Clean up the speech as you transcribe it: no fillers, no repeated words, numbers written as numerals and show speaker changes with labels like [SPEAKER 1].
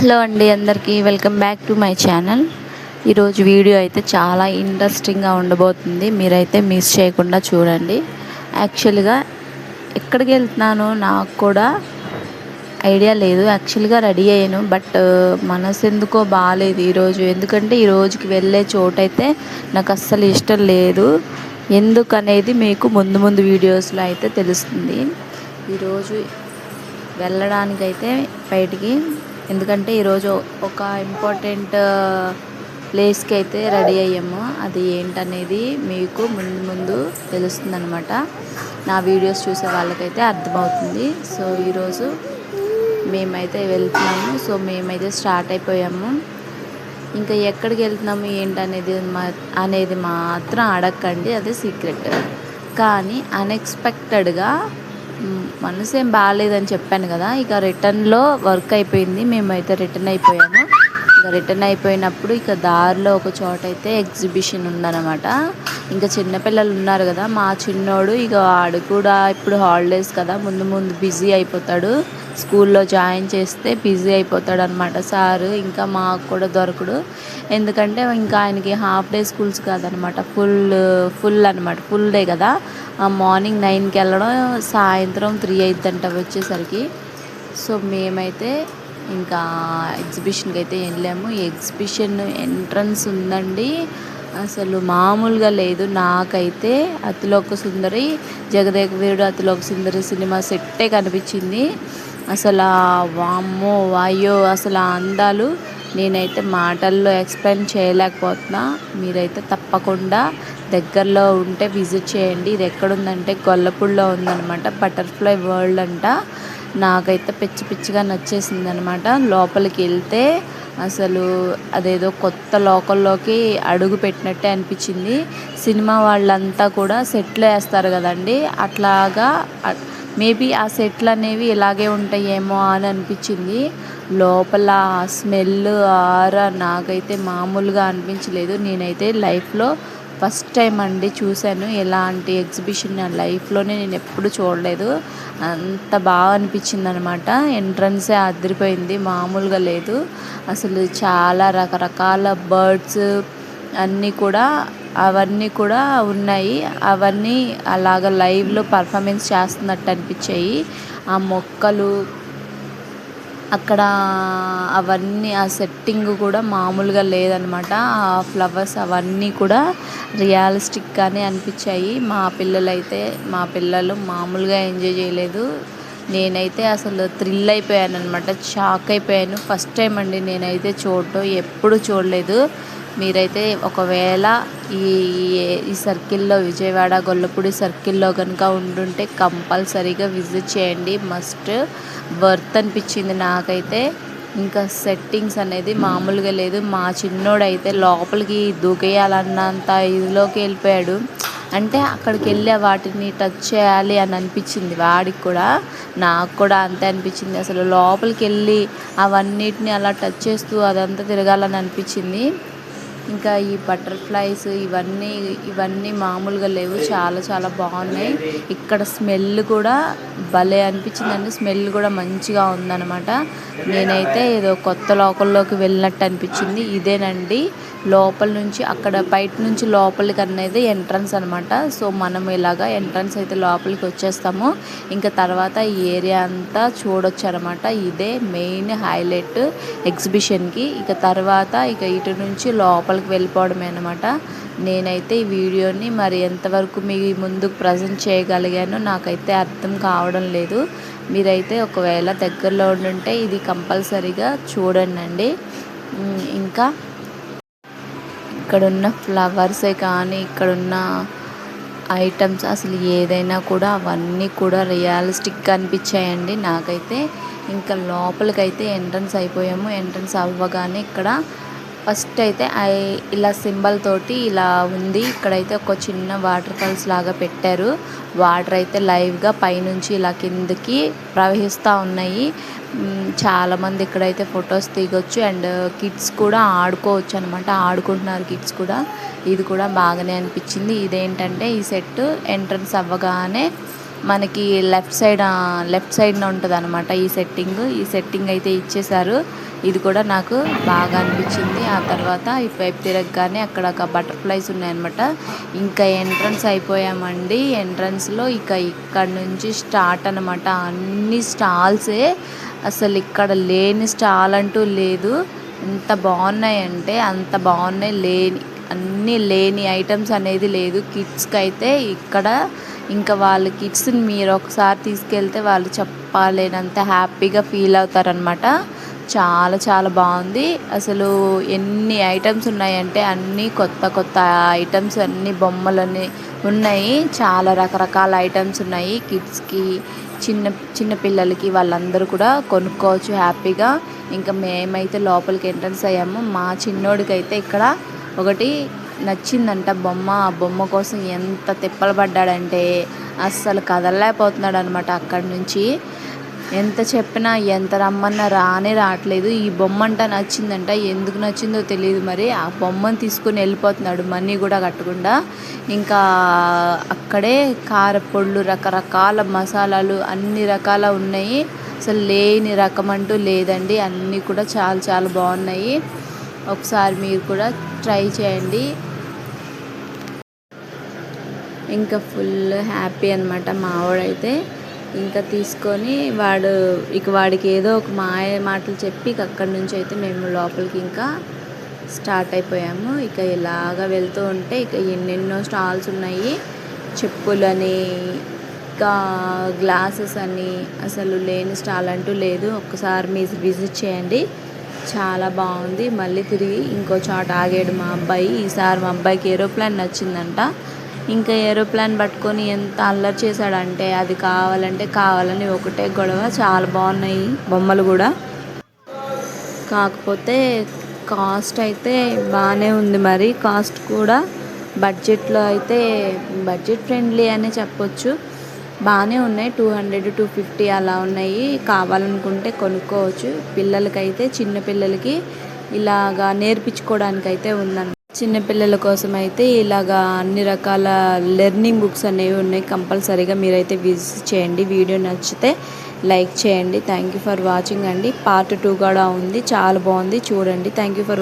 [SPEAKER 1] Hello అండి, అందరికీ welcome back to my channel. ఈరోజు వీడియో అయితే చాలా ఇంట్రెస్టింగ్గా ఉండబోతుంది. మీరైతే మిస్ చేయకుండా చూడండి. యాక్చువల్గా ఎక్కడికి వెళ్తున్నానో నాకు కూడా ఐడియా లేదు. యాక్చువల్గా రెడీ అయ్యాను, బట్ మనసు ఎందుకో బాగాలేదు ఈరోజు. ఎందుకంటే ఈ రోజుకి వెళ్ళే చోటైతే నాకు అస్సలు ఇష్టం లేదు. ఎందుకనేది మీకు ముందు ముందు వీడియోస్లో అయితే తెలుస్తుంది. ఈరోజు వెళ్ళడానికైతే బయటికి, ఎందుకంటే ఈరోజు ఒక ఇంపార్టెంట్ ప్లేస్కి అయితే రెడీ అయ్యాము. అది ఏంటనేది మీకు ముందు ముందు తెలుస్తుంది అనమాట. నా వీడియోస్ చూసే వాళ్ళకైతే అర్థమవుతుంది. సో ఈరోజు మేమైతే వెళ్తున్నాము. సో మేమైతే స్టార్ట్ అయిపోయాము. ఇంకా ఎక్కడికి వెళ్తున్నాము అనేది మాత్రం అడగండి, అదే సీక్రెట్. కానీ అన్ఎక్స్పెక్టెడ్గా మనసు ఏం బాగాలేదని చెప్పాను కదా, ఇక రిటర్న్లో వర్క్ అయిపోయింది. మేమైతే రిటర్న్ అయిపోయాము. ఇక రిటర్న్ అయిపోయినప్పుడు ఇక దారిలో ఒక చోట అయితే ఎగ్జిబిషన్ ఉందన్నమాట. ఇంకా చిన్నపిల్లలు ఉన్నారు కదా, మా చిన్నోడు ఇక వాడు కూడా ఇప్పుడు హాలిడేస్ కదా, ముందు ముందు బిజీ అయిపోతాడు. స్కూల్లో జాయిన్ చేస్తే బిజీ అయిపోతాడు అనమాట సారు. ఇంకా మాకు కూడా దొరకడు, ఎందుకంటే ఇంకా ఆయనకి హాఫ్ డే స్కూల్స్ కాదనమాట, ఫుల్ అనమాట, ఫుల్ డే కదా. మార్నింగ్ 9కి వెళ్ళడం, సాయంత్రం 3 అయిద్దంట వచ్చేసరికి. సో మేమైతే ఇంకా ఎగ్జిబిషన్కి అయితే వెళ్ళాము. ఈ ఎగ్జిబిషన్ ఎంట్రన్స్ ఉందండి, అసలు మామూలుగా లేదు. నాకైతే అతిలోక సుందరి, జగదేక వీరుడు అతిలోక సుందరి సినిమా సెట్టే కనిపించింది. అసలు వామ్మో వాయో, అసలు ఆ అందాలు నేనైతే మాటల్లో ఎక్స్ప్లెయిన్ చేయలేకపోతున్నా. మీరైతే తప్పకుండా దగ్గరలో ఉంటే విజిట్ చేయండి. ఇది ఎక్కడుందంటే గొల్లపూడిలో ఉందన్నమాట. బటర్ఫ్లై వరల్డ్ అంట. నాకైతే పిచ్చి పిచ్చిగా నచ్చేసింది అనమాట. లోపలికి వెళ్తే అసలు అదేదో కొత్త లోకల్లోకి అడుగు పెట్టినట్టే అనిపించింది. సినిమా వాళ్ళంతా కూడా సెట్లు వేస్తారు కదండి, అట్లాగా మేబీ ఆ సెట్లు అనేవి ఇలాగే ఉంటాయేమో అని అనిపించింది. లోపల స్మెల్ ఆరా నాకైతే మామూలుగా అనిపించలేదు. నేనైతే లైఫ్లో ఫస్ట్ టైం అండి చూశాను ఇలాంటి ఎగ్జిబిషన్. నా లైఫ్లోనే నేను ఎప్పుడు చూడలేదు. అంత బాగా అనిపించింది అనమాట. ఎంట్రన్సే అదిరిపోయింది, మామూలుగా లేదు అసలు. చాలా రకరకాల బర్డ్స్ అవన్నీ కూడా ఉన్నాయి. అవన్నీ అలాగ లైవ్లో పర్ఫార్మెన్స్ చేస్తున్నట్టు అనిపించాయి. ఆ మొక్కలు అక్కడ అవన్నీ, ఆ సెట్టింగ్ కూడా మామూలుగా లేదనమాట. ఆ ఫ్లవర్స్ అవన్నీ కూడా రియలిస్టిక్గానే అనిపించాయి. మా పిల్లలు మామూలుగా ఎంజాయ్ చేయలేదు. నేనైతే అసలు థ్రిల్ అయిపోయాను అనమాట, షాక్ అయిపోయాను. ఫస్ట్ టైం అండి నేనైతే చూడటం, ఎప్పుడు చూడలేదు. మీరైతే ఒకవేళ ఈ సర్కిల్లో, విజయవాడ గొల్లపూడి సర్కిల్లో కనుక ఉండుంటే కంపల్సరీగా విజిట్ చేయండి. మస్ట్ వర్త్ అనిపించింది నాకైతే. ఇంకా సెట్టింగ్స్ అనేది మామూలుగా లేదు. మా చిన్నోడైతే లోపలికి దూకేయాలన్నంత ఇదిలోకి వెళ్ళిపోయాడు. అంటే అక్కడికి వెళ్ళి వాటిని టచ్ చేయాలి అని అనిపించింది వాడికి కూడా, నాకు కూడా అంతే అనిపించింది. అసలు లోపలికి వెళ్ళి అవన్నిటిని అలా టచ్ చేస్తూ అదంతా తిరగాలని అనిపించింది. ఇంకా ఈ బటర్ఫ్లైస్ ఇవన్నీ మామూలుగా లేవు, చాలా చాలా బాగున్నాయి. ఇక్కడ స్మెల్ కూడా భలే అనిపించిందండి. స్మెల్ కూడా మంచిగా ఉందన్నమాట. నేనైతే ఏదో కొత్త లోకల్లోకి వెళ్ళినట్టు అనిపించింది. ఇదేనండి లోపల నుంచి, అక్కడ బయట నుంచి లోపలికి అనేది ఎంట్రన్స్ అనమాట. సో మనం ఇలాగా ఎంట్రన్స్ అయితే లోపలికి వచ్చేస్తాము. ఇంకా తర్వాత ఈ ఏరియా అంతా చూడొచ్చు అనమాట. ఇదే మెయిన్ హైలైట్ ఎగ్జిబిషన్కి. ఇక తర్వాత ఇటు నుంచి లోపలికి వెళ్ళిపోవడమే అనమాట. నేనైతే ఈ వీడియోని మరి ఎంతవరకు మీ ముందుకు ప్రజెంట్ చేయగలిగానో నాకైతే అర్థం కావడం లేదు. మీరైతే ఒకవేళ దగ్గరలో ఉండుంటే ఇది కంపల్సరీగా చూడండి. ఇంకా ఇక్కడున్న ఫ్లవర్సే కానీ, ఇక్కడున్న ఐటమ్స్ అసలు ఏదైనా కూడా అవన్నీ కూడా రియలిస్టిక్గా అనిపించాయండి నాకైతే. ఇంకా లోపలికైతే ఎంట్రన్స్ అయిపోయాము. ఎంట్రన్స్ అవ్వగానే ఇక్కడ ఫస్ట్ అయితే ఇలా సింబల్ తోటి ఇలా ఉంది. ఇక్కడైతే ఒక చిన్న వాటర్ ఫాల్స్ లాగా పెట్టారు. వాటర్ అయితే లైవ్గా పైనుంచి ఇలా కిందకి ప్రవహిస్తూ ఉన్నాయి. చాలామంది ఇక్కడైతే ఫొటోస్ దిగొచ్చు అండ్ కిడ్స్ కూడా ఆడుకోవచ్చు అనమాట. ఆడుకుంటున్నారు కిడ్స్ కూడా. ఇది కూడా బాగానే అనిపించింది. ఇదేంటంటే ఈ సెట్ ఎంట్రన్స్ అవ్వగానే మనకి లెఫ్ట్ సైడ్న ఉంటుంది అనమాట ఈ సెట్టింగ్ అయితే ఇచ్చేసారు. ఇది కూడా నాకు బాగా అనిపించింది. ఆ తర్వాత ఇటువైపు తిరగగానే అక్కడ ఒక బటర్ఫ్లైస్ ఉన్నాయన్నమాట. ఇంకా ఎంట్రన్స్ అయిపోయామండి. ఎంట్రన్స్లో ఇక్కడ నుంచి స్టార్ట్ అనమాట. అన్ని స్టాల్సే, అసలు ఇక్కడ లేని స్టాల్ అంటూ లేదు. ఎంత బాగున్నాయంటే అంత బాగున్నాయి. అన్నీ లేని ఐటమ్స్ అనేది లేదు. కిడ్స్కి అయితే ఇక్కడ ఇంకా వాళ్ళ కిడ్స్ని మీరు ఒకసారి తీసుకెళ్తే వాళ్ళు చెప్పలేనంత హ్యాపీగా ఫీల్ అవుతారనమాట. చాలా చాలా బాగుంది. అసలు ఎన్ని ఐటమ్స్ ఉన్నాయంటే అన్నీ కొత్త కొత్త ఐటమ్స్, అన్ని బొమ్మలన్నీ ఉన్నాయి. చాలా రకరకాల ఐటమ్స్ ఉన్నాయి. కిడ్స్కి, చిన్న చిన్న పిల్లలకి వాళ్ళందరూ కూడా కొనుక్కోవచ్చు హ్యాపీగా. ఇంకా మేమైతే లోపలికి ఎంట్రన్స్ అయ్యాము. మా చిన్నోడికి అయితే ఇక్కడ ఒకటి నచ్చిందంట బొమ్మ. ఆ బొమ్మ కోసం ఎంత తిప్పలు పడ్డాడంటే అస్సలు కదలలేకపోతున్నాడు అనమాట. అక్కడి నుంచి ఎంత చెప్పినా ఎంత రమ్మన్నా రావట్లేదు. ఈ బొమ్మ అంట నచ్చిందంట. ఎందుకు నచ్చిందో తెలియదు మరి. ఆ బొమ్మను తీసుకుని వెళ్ళిపోతున్నాడు మనీ కూడా కట్టకుండా. ఇంకా అక్కడే కారపొళ్ళు, రకరకాల మసాలాలు, అన్ని రకాల ఉన్నాయి. అసలు లేని రకం అంటూ లేదండి. అన్నీ కూడా చాలా చాలా బాగున్నాయి. ఒకసారి మీరు కూడా ట్రై చేయండి. ఇంకా ఫుల్ హ్యాపీ అనమాట మావాడైతే. ఇంకా తీసుకొని వాడికి ఏదో ఒక మాయ మాటలు చెప్పి అక్కడి నుంచి అయితే మేము లోపలికి ఇంకా స్టార్ట్ అయిపోయాము. ఇలాగ వెళ్తూ ఉంటే ఎన్నెన్నో స్టాల్స్ ఉన్నాయి. చెప్పులని, ఇంకా గ్లాసెస్ అని, అసలు లేని స్టాల్ అంటూ లేదు. ఒక్కసారి మీరు విజిట్ చేయండి, చాలా బాగుంది. మళ్ళీ తిరిగి ఇంకో చోట ఆగాడు మా అబ్బాయి. ఈసారి మా అబ్బాయికి ఏరోప్లేన్ నచ్చిందంట. ఇంకా ఏరోప్లేన్ పట్టుకొని ఎంత అల్లరి చేశాడంటే అది కావాలని ఒకటే గొడవ. చాలా బాగున్నాయి బొమ్మలు కూడా. కాకపోతే కాస్ట్ అయితే బాగానే ఉంది. మరి కాస్ట్ కూడా బడ్జెట్లో అయితే బడ్జెట్ ఫ్రెండ్లీ అనే చెప్పొచ్చు. బాగానే ఉన్నాయి. 200-250 అలా ఉన్నాయి. కావాలనుకుంటే కొనుక్కోవచ్చు. పిల్లలకైతే, చిన్నపిల్లలకి ఇలాగా నేర్పించుకోవడానికైతే ఉందన్నమాట. చిన్నపిల్లల కోసం అయితే ఇలాగా అన్ని రకాల లెర్నింగ్ బుక్స్ అనేవి ఉన్నాయి. కంపల్సరీగా మీరైతే విజిట్ చేయండి. వీడియో నచ్చితే లైక్ చేయండి. థ్యాంక్ యూ ఫర్ వాచింగ్ అండి. పార్ట్ 2 కూడా ఉంది, చాలా బాగుంది, చూడండి. Thank you for